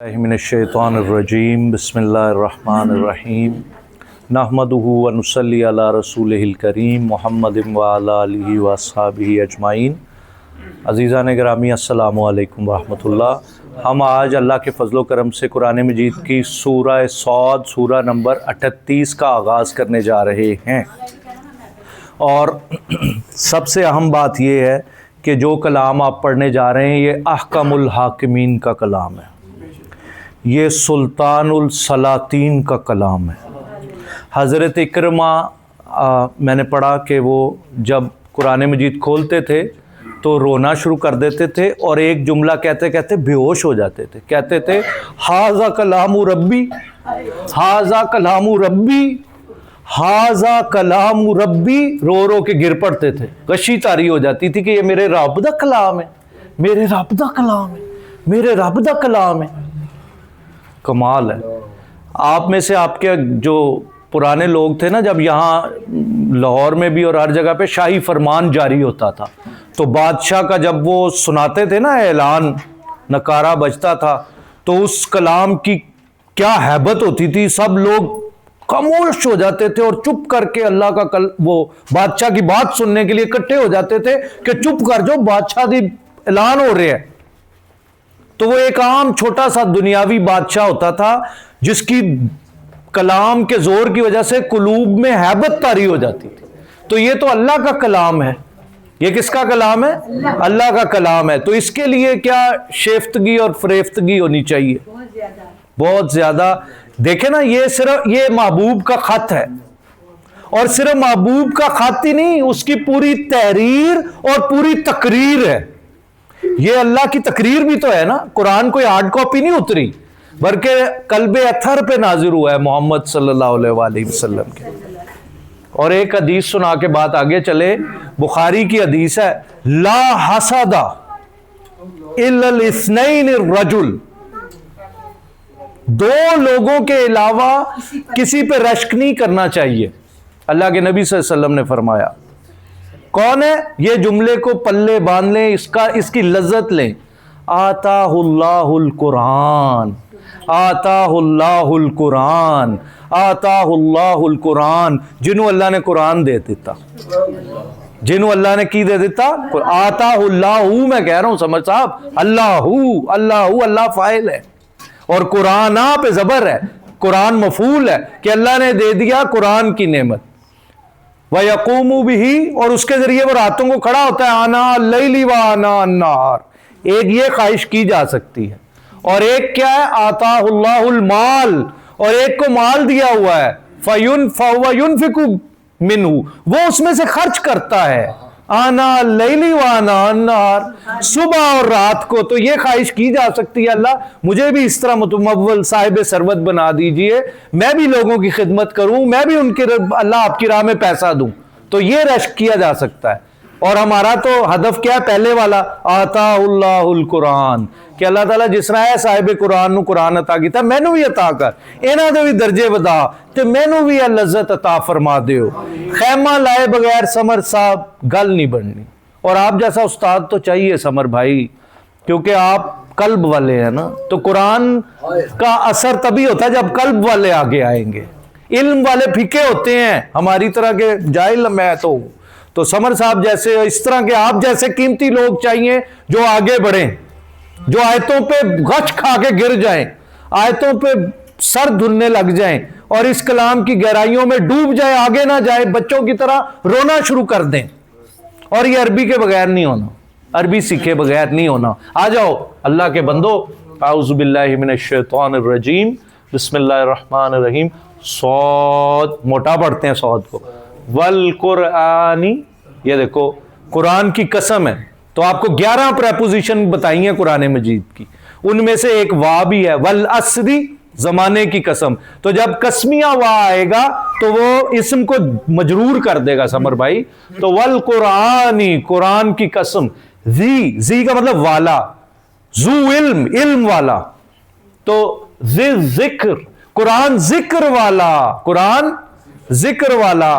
من الشیطان الرجیم بسم اللہ الرحمن الرحیم نحمدہ و نصلی علی رسولہ الکریم محمد و علی آلہ و اصحابہ اجمعین۔ عزیزان گرامی السلام علیکم ورحمۃ اللہ۔ ہم آج اللہ کے فضل و کرم سے قرآن مجید کی سورہ صاد سورہ نمبر 38 کا آغاز کرنے جا رہے ہیں، اور سب سے اہم بات یہ ہے کہ جو کلام آپ پڑھنے جا رہے ہیں یہ احکم الحاکمین کا کلام ہے، یہ سلطان السلاطین کا کلام ہے۔ حضرت اکرمہ میں نے پڑھا کہ وہ جب قرآن مجید کھولتے تھے تو رونا شروع کر دیتے تھے، اور ایک جملہ کہتے کہتے بے ہوش ہو جاتے تھے، کہتے تھے ھذا کلام ربی، ھذا کلام ربی، ھذا کلام ربی، رو رو کے گر پڑتے تھے، غشی طاری ہو جاتی تھی کہ یہ میرے رب دا کلام ہے، میرے رب دا کلام ہے، میرے رب دا کلام ہے۔ کمال ہے۔ آپ میں سے آپ کے جو پرانے لوگ تھے نا، جب یہاں لاہور میں بھی اور ہر جگہ پہ شاہی فرمان جاری ہوتا تھا تو بادشاہ کا جب وہ سناتے تھے نا اعلان، نکارہ بجتا تھا، تو اس کلام کی کیا ہیبت ہوتی تھی، سب لوگ خاموش ہو جاتے تھے اور چپ کر کے اللہ کا وہ بادشاہ کی بات سننے کے لیے اکٹھے ہو جاتے تھے کہ چپ کر جو بادشاہ دی اعلان ہو رہے ہیں۔ تو وہ ایک عام چھوٹا سا دنیاوی بادشاہ ہوتا تھا جس کی کلام کے زور کی وجہ سے قلوب میں ہیبت طاری ہو جاتی تھی۔ تو یہ تو اللہ کا کلام ہے، یہ کس کا کلام ہے؟ اللہ کا کلام ہے۔ تو اس کے لیے کیا شیفتگی اور فریفتگی ہونی چاہیے، بہت زیادہ۔ دیکھیں نا، یہ صرف یہ محبوب کا خط ہے، اور صرف محبوب کا خط ہی نہیں، اس کی پوری تحریر اور پوری تقریر ہے۔ یہ اللہ کی تقریر بھی تو ہے نا، قرآن کوئی ہارڈ کاپی نہیں اتری، بلکہ قلب اطہر پہ نازل ہوا ہے محمد صلی اللہ علیہ وآلہ وسلم کے۔ اور ایک حدیث سنا کے بات آگے چلے، بخاری کی حدیث ہے، لا حسد الا الاثنین الرجل، دو لوگوں کے علاوہ کسی پہ رشک نہیں کرنا چاہیے، اللہ کے نبی صلی اللہ علیہ وسلم نے فرمایا۔ کون ہے؟ یہ جملے کو پلے باندھ لیں، اس کی لذت لیں۔ آتاہ اللہ القرآن، آتاہ اللہ القرآن، آتاہ اللہ القرآن، جنہوں اللہ نے قرآن دے دیتا، جنہوں اللہ نے کی دے دیتا، آتاہ اللہ، میں کہہ رہا ہوں سمجھ صاحب، اللہ اللہ اللہ فاعل ہے، اور قرآن پہ زبر ہے، قرآن مفعول ہے کہ اللہ نے دے دیا قرآن کی نعمت۔ وَيَقُومُ بِهِ، اور اس کے ذریعے وہ راتوں کو کھڑا ہوتا ہے، آنَا اللَّيْلِ وَآنَا النَّهَارِ۔ ایک یہ خواہش کی جا سکتی ہے، اور ایک کیا ہے؟ آتاہ اللہ المال، اور ایک کو مال دیا ہوا ہے، فَهُوَ يُنْفِقُ مِنْهُ، وہ اس میں سے خرچ کرتا ہے، آنا اللیل وانا النہار، صبح اور رات کو۔ تو یہ خواہش کی جا سکتی ہے، اللہ مجھے بھی اس طرح متمول صاحب ثروت بنا دیجئے، میں بھی لوگوں کی خدمت کروں، میں بھی ان کے اللہ آپ کی راہ میں پیسہ دوں۔ تو یہ رشک کیا جا سکتا ہے، اور ہمارا تو ہدف کیا ہے؟ پہلے والا، آتا اللہ القرآن، کہ اللہ تعالیٰ جس طرح ہے صاحب قرآن نو قرآن عطا کیتا، مینوں بھی عطا کر، انہاں دے بھی درجے ودا، تے مینوں بھی لذت عطا فرما دیو۔ خیمہ لائے بغیر سمر صاحب گل نہیں بننی، اور آپ جیسا استاد تو چاہیے سمر بھائی، کیونکہ آپ قلب والے ہیں نا، تو قرآن کا اثر تبھی ہوتا ہے جب قلب والے آگے آئیں گے۔ علم والے پھیکے ہوتے ہیں، ہماری طرح کے جاہل میں تو سمر صاحب جیسے، اس طرح کے آپ جیسے قیمتی لوگ چاہیے جو آگے بڑھیں، جو آیتوں پہ غچ کھا کے گر جائیں، آیتوں پہ سر دھلنے لگ جائیں، اور اس کلام کی گہرائیوں میں ڈوب جائے، آگے نہ جائے، بچوں کی طرح رونا شروع کر دیں۔ اور یہ عربی کے بغیر نہیں ہونا، عربی سیکھے بغیر نہیں ہونا۔ آ جاؤ اللہ کے بندو، اعوذ باللہ من الشیطان الرجیم، بسم اللہ الرحمن الرحیم۔ صاد، موٹا پڑھتے ہیں صاد کو، والقرآنی، یہ دیکھو قرآن کی قسم ہے، تو آپ کو 11 پریپوزیشن بتائی ہیں قرآن مجید کی، ان میں سے ایک وا بھی ہے، والعصری، زمانے کی قسم۔ تو جب قسمیہ وا آئے گا تو وہ اسم کو مجرور کر دے گا سمر بھائی، تو والقرآنی، قرآن کی قسم، ذی کا مطلب والا، ذو علم، علم والا، تو ذی ذکر، قرآن ذکر والا، قرآن ذکر والا،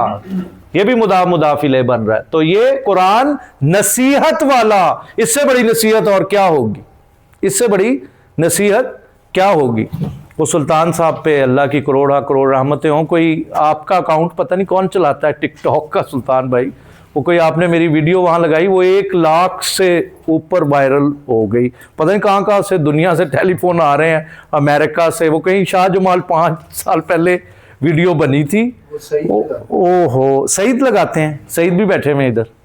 یہ بھی مضاف مضاف الیہ بن رہا ہے۔ تو یہ قرآن نصیحت والا، اس سے بڑی نصیحت اور کیا ہوگی؟ اس سے بڑی نصیحت کیا ہوگی؟ وہ سلطان صاحب پہ اللہ کی کروڑا کروڑ رحمتیں ہوں. کوئی آپ کا اکاؤنٹ پتہ نہیں کون چلاتا ہے ٹک ٹاک کا سلطان بھائی, وہ کوئی آپ نے میری ویڈیو وہاں لگائی, وہ 1 لاکھ سے اوپر وائرل ہو گئی. پتہ نہیں کہاں کہاں سے دنیا سے ٹیلی فون آ رہے ہیں, امریکہ سے. وہ کہیں شاہ جمال 5 سال پہلے ویڈیو بنی تھی. اوہو, سعید لگاتے ہیں, سعید بھی بیٹھے ہوئے ادھر.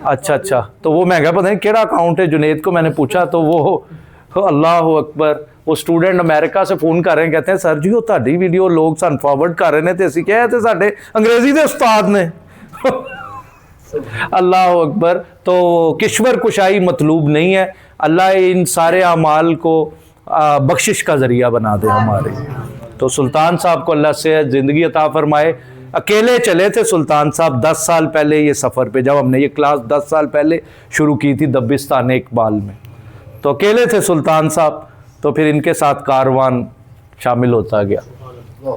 اچھا, تو وہ میں کہا پتہ نہیں کیڑا اکاؤنٹ ہے. جنید کو میں نے پوچھا تو وہ اللہ اکبر, وہ اسٹوڈنٹ امریکہ سے فون کر رہے ہیں, کہتے ہیں سر جی وہ تہاڈی ویڈیو لوگ سن فارورڈ کر رہے ہیں تے اسی کہے تے ساڈے انگریزی دے استاد نے. اللہ اکبر. تو کشور کشائی مطلوب نہیں ہے. اللہ ان سارے اعمال کو بخشش کا ذریعہ بنا دے ہمارے. تو سلطان صاحب کو اللہ صحت زندگی عطا فرمائے. اکیلے چلے تھے سلطان صاحب 10 سال پہلے یہ سفر پہ, جب ہم نے یہ کلاس 10 سال پہلے شروع کی تھی دبستان اقبال میں, تو اکیلے تھے سلطان صاحب. تو پھر ان کے ساتھ کاروان شامل ہوتا گیا. واہ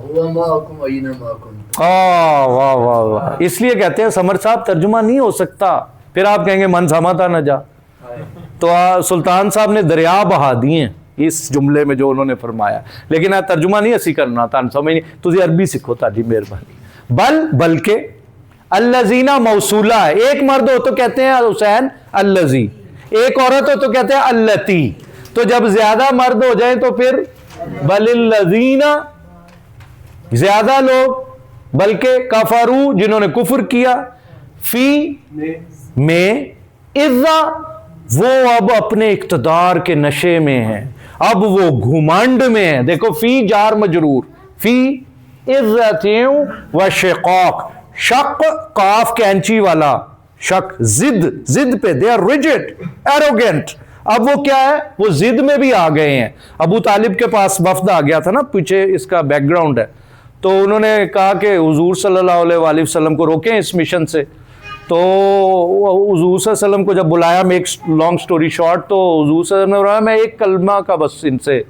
واہ واہ. اس لیے کہتے ہیں سمر صاحب ترجمہ نہیں ہو سکتا, پھر آپ کہیں گے من سماتا نہ جا. تو سلطان صاحب نے دریا بہا دیے اس جملے میں جو انہوں نے فرمایا, لیکن ترجمہ نہیں اسی کرنا تھا, سمجھ نہیں. تجھے عربی سیکھو تاجی مہربانی. بلکہ الذین موصولہ ہے. ایک مرد ہو تو کہتے ہیں حسین الذی, ایک عورت ہو تو کہتے ہیں التی. تو جب زیادہ مرد ہو جائیں تو پھر بل الذین, زیادہ لوگ, بلکہ کفروا جنہوں نے کفر کیا, فی میں, اذا وہ اب اپنے اقتدار کے نشے میں ہیں, اب وہ گھمنڈ میں ہیں. دیکھو فی جار مجرور, فی عزت و شقاق, شق قاف کینچی والا شک, زد پہ, دے آر ریجڈ ایروگینٹ. اب وہ کیا ہے, وہ زد میں بھی آ گئے ہیں. ابو طالب کے پاس وفد آ گیا تھا نا, پیچھے اس کا بیک گراؤنڈ ہے. تو انہوں نے کہا کہ حضور صلی اللہ علیہ وآلہ وسلم کو روکیں اس مشن سے. تو حضور صلی اللہ علیہ وسلم کو جب بلایا, میک لانگ سٹوری شارٹ, تو حضور صلی اللہ علیہ وسلم نے بولا میں ایک کلمہ کا بس ان سے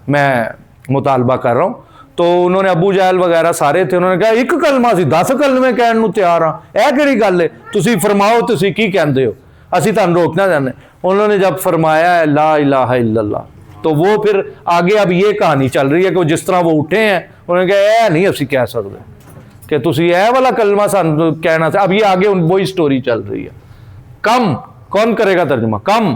میں مطالبہ کر رہا ہوں. تو انہوں نے, ابو جہل وغیرہ سارے تھے, انہوں نے کہا ایک کلمہ سی 10 کلمے کہن نو تیار ہاں, اے کیڑی گل ہے, تسی فرماؤ تسی کی کہندے ہو, اسی تانوں روکنا چاہندے. انہوں نے جب فرمایا لا الہ الا اللہ, تو وہ پھر آگے اب یہ کہانی چل رہی ہے کہ جس طرح وہ اٹھے ہیں, انہوں نے کہا اے نہیں اسی کہہ سکتے کہ تسی اے والا کلمہ سان کہنا تھا. اب یہ آگے وہی سٹوری چل رہی ہے. کم, کون کرے گا ترجمہ؟ کم,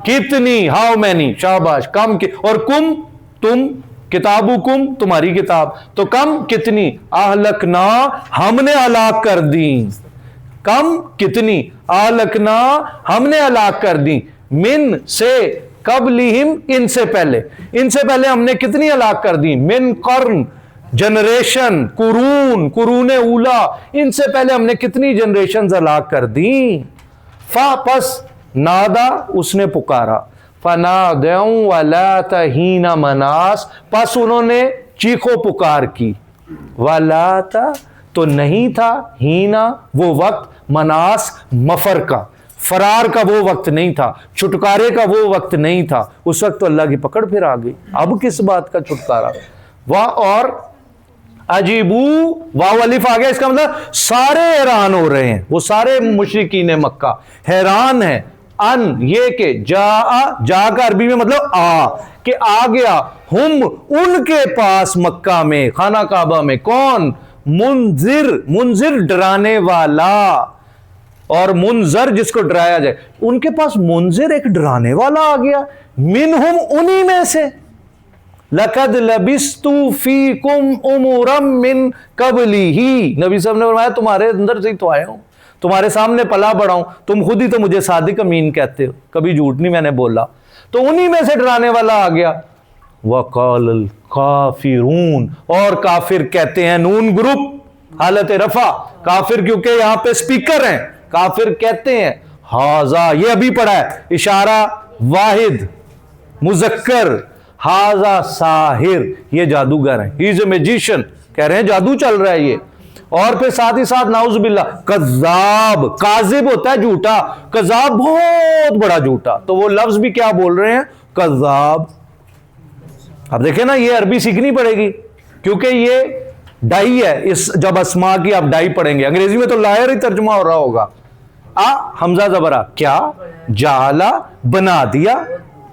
کتنی, ہاؤ مینی, شاباش. کم اور کم, تم, کتابکم تمہاری کتاب, تو کم کتنی, اہلکنا ہم نے ہلاک کر دیں. کم کتنی, اہلکنا ہم نے ہلاک کر دیں, من سے, قبلہم ان سے پہلے, ان سے پہلے ہم نے کتنی ہلاک کر دیں, من قرن جنریشن, قرون, قرون اولا, ان سے پہلے ہم نے کتنی جنریشنز ہلاک کر دیں. فا پس, نادا اس نے پکارا, فنادعوا وَلَاتَ حِینَ مناس, پس انہوں نے چیخو پکار کی, وَلَاتَ تو نہیں تھا, ہینا وہ وقت, مناس مفر کا, فرار کا وہ وقت نہیں تھا, چھٹکارے کا وہ وقت نہیں تھا. اس وقت تو اللہ کی پکڑ پھر آ گئی. اب کس بات کا چھٹکارا؟ اور عجیبو, واو الف آ گیا, اس کا مطلب سارے حیران ہو رہے ہیں, وہ سارے مشرکین مکہ حیران ہیں. ان یہ کہ جا کا عربی میں مطلب کہ آ گیا, ہم ان کے پاس مکہ میں, خانہ کعبہ میں, کون؟ منذر ڈرانے والا, اور منذر جس کو ڈرایا جائے, ان کے پاس منذر ایک ڈرانے والا آ گیا, منہم انہی میں سے. لَقَدْ لَبِثْتُ فِيكُمْ أُمُرًا مِّن قَبْلِهِ, نبی صاحب نے فرمایا تمہارے اندر سے ہی تو آیا ہوں, تمہارے سامنے پلا بڑھا ہوں, تم خود ہی تو مجھے صادق امین کہتے ہو, کبھی جھوٹ نہیں میں نے بولا. تو انہی میں سے ڈرانے والا آ گیا. وَقَالَ الْكَافِرُونَ, اور کافر کہتے ہیں, نون گروپ حالت رفع, کافر کیونکہ یہاں پہ سپیکر ہیں, کافر کہتے ہیں, ہاذا, یہ ابھی پڑھا ہے, اشارہ واحد مذکر, ہاذا ساحر, یہ جادوگر ہیں, ہی از اے میجیشین, کہہ رہے ہیں جادو چل رہا ہے یہ. اور پھر ساتھ ہی ساتھ نعوذ باللہ, کذاب, کاذب ہوتا ہے جھوٹا, کذاب بہت بڑا جھوٹا, تو وہ لفظ بھی کیا بول رہے ہیں, کذاب. اب دیکھیں نا, یہ عربی سیکھنی پڑے گی کیونکہ یہ ڈائی ہے, اس جب اسما کی آپ ڈائی پڑھیں گے, انگریزی میں تو لائر ہی ترجمہ ہو رہا ہوگا. حمزہ زبرہ, کیا, جعلا بنا دیا,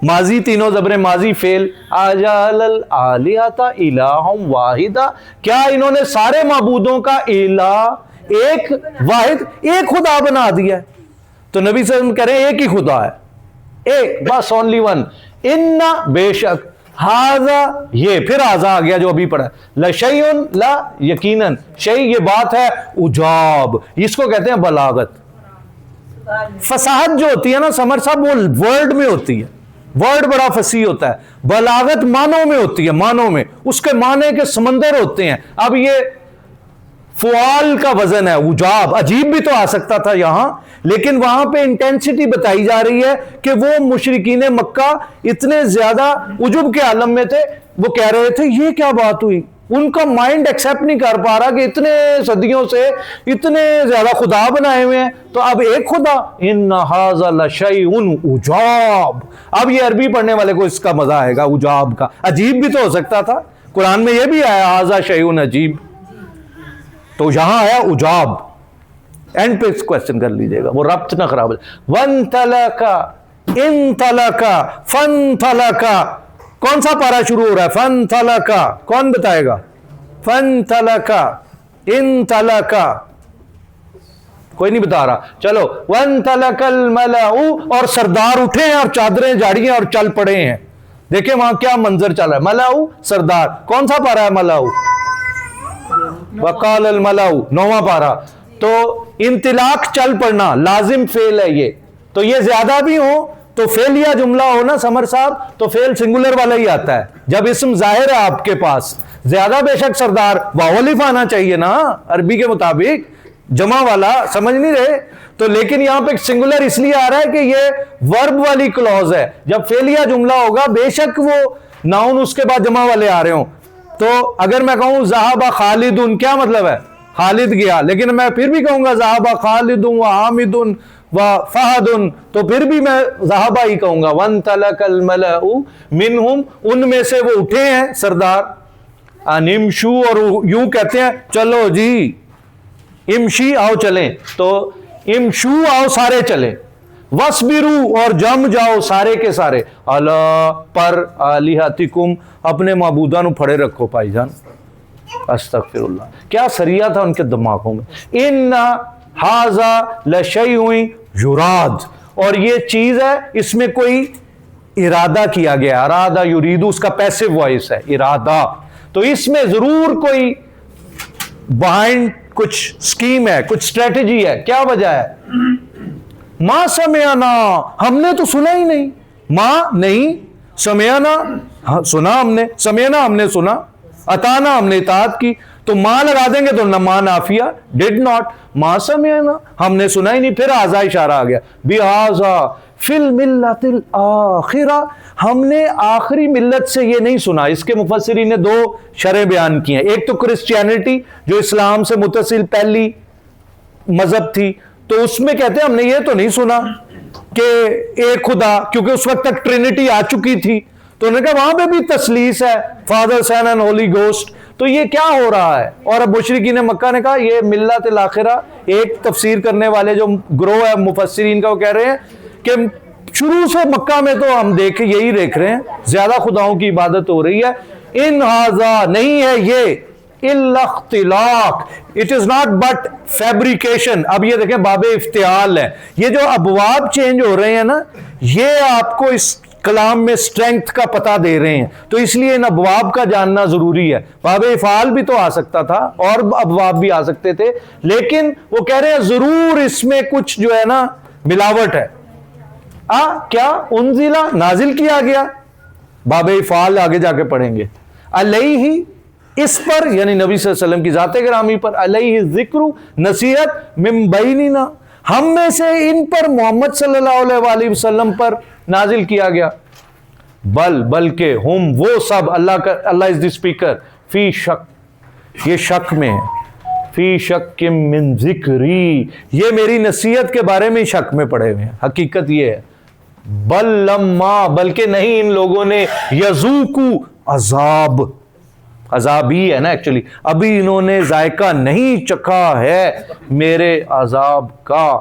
ماضی تینوں زبر ماضی فعل اجعل الآلہۃ الہا واحدا، کیا انہوں نے سارے معبودوں کا الہ ایک واحد ایک خدا بنا دیا ہے؟ تو نبی صلی اللہ علیہ وسلم کہہ رہے ہیں ایک ہی خدا ہے، ایک بس، اونلی ون، ان بے شک، ہاذا یہ پھر ہاذا آ گیا جو ابھی پڑھا، لشیء لا یقیناً، شیء یہ بات ہے، عجاب اس کو کہتے ہیں بلاغت۔ فصاحت جو ہوتی ہے نا سمر صاحب وہ ورڈ میں ہوتی ہے، ورڈ بڑا فصیح ہوتا ہے، بلاغت معنوں میں ہوتی ہے، معنوں میں اس کے معنی کے سمندر ہوتے ہیں۔ اب یہ فعال کا وزن ہے، عجاب، عجیب بھی تو آ سکتا تھا یہاں، لیکن وہاں پہ انٹینسٹی بتائی جا رہی ہے کہ وہ مشرکین مکہ اتنے زیادہ عجب کے عالم میں تھے، وہ کہہ رہے تھے یہ کیا بات ہوئی، ان کا مائنڈ ایکسیپٹ نہیں کر پا رہا کہ اتنے صدیوں سے اتنے زیادہ خدا بنائے ہوئے ہیں تو اب ایک خدا، ان ھذا لشیء عجاب۔ اب یہ عربی پڑھنے والے کو اس کا مزہ آئے گا، عجاب کا، عجیب بھی تو ہو سکتا تھا، قرآن میں یہ بھی آیا ھذا شیء عجیب، تو یہاں آیا عجاب۔ اینڈ پہ اس کوشچن کر لیجئے گا، وہ ربط نہ خراب ہے۔ وَانْطَلَقَا اِنْطَلَقَا فَانْطَلَقَا، کون سا پارا شروع ہو رہا ہے؟ فَانْطَلَقَا، کون بتائے گا؟ فَانْطَلَقَا اِنْطَلَقَا، کوئی نہیں بتا رہا، چلو۔ وَانْطَلَقَ الْمَلَأُ، اور سردار اٹھے ہیں اور چادریں جاڑیاں اور چل پڑے ہیں۔ دیکھیں وہاں کیا منظر چل رہا ہے، ملأ سردار، کون سا پارا ہے ملأ؟ وقال الملأ، 9واں پارا۔ تو انطلاق چل پڑنا لازم فعل ہے یہ، تو یہ زیادہ بھی ہو تو فعل یا جملہ ہو نا سمر صاحب تو فعل سنگولر والا ہی آتا ہے، جب اسم ظاہر ہے آپ کے پاس، زیادہ بے شک سردار واو الف آنا چاہیے نا عربی کے مطابق، جمع والا، سمجھ نہیں رہے؟ تو لیکن یہاں پہ سنگولر اس لیے آ رہا ہے کہ یہ ورب والی کلوز ہے، جب فعل یا جملہ ہوگا بے شک وہ ناؤن اس کے بعد جمع والے آ رہے ہوں۔ تو اگر میں کہوں ذہب خالد، کیا مطلب ہے؟ خالد گیا، لیکن میں پھر بھی کہوں گا ذہب خالد و حامد و فہد، تو پھر بھی میں ذہب ہی کہوں گا۔ وانطلق الملأ منہم، ان میں سے وہ اٹھے ہیں سردار، ان امشو، اور یوں کہتے ہیں چلو جی، امشی آؤ چلیں، تو امشو آؤ سارے چلیں، وَاصْبِرُوا، اور جم جاؤ سارے کے سارے، عَلَىٰ پر آلِہَتِکُمْ، اپنے معبوداں نو پھڑے رکھو بھائی جان۔ استغفر اللہ، کیا سریہ تھا ان کے دماغوں میں۔ ان ھذا لشیء یراد، اور یہ چیز ہے اس میں کوئی ارادہ کیا گیا، ارادہ یریدو اس کا پیسو وائس ہے، ارادہ، تو اس میں ضرور کوئی بہائنڈ کچھ سکیم ہے، کچھ اسٹریٹجی ہے۔ کیا وجہ ہے؟ ما سمعنا، ہم نے تو سنا ہی نہیں، ما نہیں، سمعنا سنا ہم نے، سمعنا ہم نے سنا، اطاعنا ہم نے اطاعت کی، تو ما لگا دیں گے تو ما نافیہ، ڈڈ ناٹ، ما سمعنا ہم نے سنا ہی نہیں، پھر آزا اشارہ آ گیا، بہذا فی الملت الاخرہ، ہم نے آخری ملت سے یہ نہیں سنا۔ اس کے مفسرین نے دو شرح بیان کی ہیں، ایک تو کرسچینٹی جو اسلام سے متصل پہلی مذہب تھی، تو اس میں کہتے ہیں ہم نے یہ تو نہیں سنا کہ ایک خدا، کیونکہ اس وقت تک ٹرینٹی آ چکی تھی، تو انہوں نے کہا وہاں پہ بھی تثلیث ہے، Father Son and Holy Ghost, تو یہ کیا ہو رہا ہے؟ اور اب مشرکین مکہ نے کہا یہ ملت الاخرہ، ایک تفسیر کرنے والے جو گروہ ہے مفسرین کا وہ کہہ رہے ہیں کہ شروع سے مکہ میں تو ہم یہی دیکھ رہے ہیں زیادہ خداؤں کی عبادت ہو رہی ہے، ان ھذا نہیں ہے یہ الا اختلاق، it is not but fabrication. اب یہ دیکھیں باب افتعال ہے، یہ جو ابواب چینج ہو رہے ہیں نا، یہ آپ کو اس کلام میں سٹرینگتھ کا پتہ دے رہے ہیں، تو اس لیے ان ابواب کا جاننا ضروری ہے۔ باب افعال بھی تو آ سکتا تھا اور ابواب بھی آ سکتے تھے، لیکن وہ کہہ رہے ہیں ضرور اس میں کچھ جو ہے نا ملاوٹ ہے۔ کیا انزلہ نازل کیا گیا، باب افعال آگے جا کے پڑھیں گے، علیہ اس پر، یعنی نبی صلی اللہ علیہ وسلم کی ذات گرامی پر، علیہ ذکر نصیحت، من بیننا ہم میں سے ان پر، محمد صلی اللہ علیہ وآلہ وسلم پر نازل کیا گیا، بلکہ ہم وہ سب، اللہ از دی اسپیکر، فی شک، یہ شک میں ہے، فی شک من ذکری، یہ میری نصیحت کے بارے میں شک میں پڑے ہوئے ہیں، حقیقت یہ ہے، بل لما بلکہ نہیں ان لوگوں نے، یذوقو عذاب، عذاب ہی ہے نا ایکچولی، ابھی انہوں نے ذائقہ نہیں چکھا ہے میرے عذاب کا،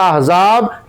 ahzab,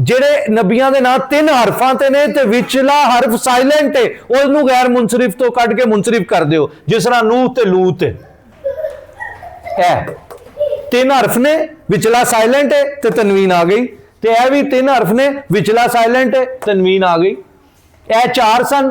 ਜਿਹੜੇ ਨਬੀਆਂ ਦੇ ਨਾਂ 3 ਹਰਫਾਂ ਤੇ ਨੇ ਤੇ ਵਿਚਲਾ ਹਰਫ ਸਾਇਲੈਂਟ ਹੈ, ਉਹਨੂੰ ਗੈਰ ਮੁਨਸਰਿਫ ਤੋਂ ਕੱਢ ਕੇ ਮੁਨਸਰਿਫ ਕਰ ਦਿਓ, ਜਿਸ ਤਰ੍ਹਾਂ ਨੂਹ ਤੇ ਲੂਤ ਹੈ, ਇਹ 3 ਹਰਫ ਨੇ, ਵਿਚਲਾ ਸਾਇਲੈਂਟ ਹੈ ਤੇ ਤਨਵੀਨ ਆ ਗਈ, ਤੇ ਇਹ ਵੀ 3 ਹਰਫ ਨੇ, ਵਿਚਲਾ ਸਾਇਲੈਂਟ ਹੈ, ਤਨਵੀਨ ਆ ਗਈ। ਇਹ 4 ਸਨ,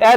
ਇਹ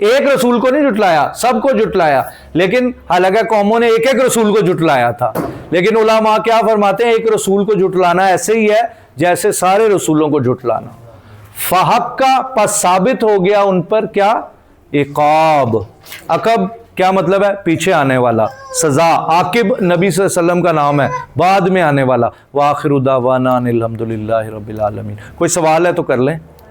ایک رسول کو نہیں جھٹلایا، سب کو جھٹلایا، لیکن حالانکہ قوموں نے ایک ایک رسول کو جھٹلایا تھا، لیکن علماء کیا فرماتے ہیں، ایک رسول کو جھٹلانا ایسے ہی ہے جیسے سارے رسولوں کو جھٹلانا۔ فحق کا پس ثابت ہو گیا ان پر کیا؟ عقاب۔ عقب کیا مطلب ہے؟ پیچھے آنے والا، سزا۔ عاقب نبی صلی اللہ علیہ وسلم کا نام ہے، بعد میں آنے والا۔ وآخر دعوانا ان الحمدللہ رب العالمین۔ کوئی سوال ہے تو کر لیں۔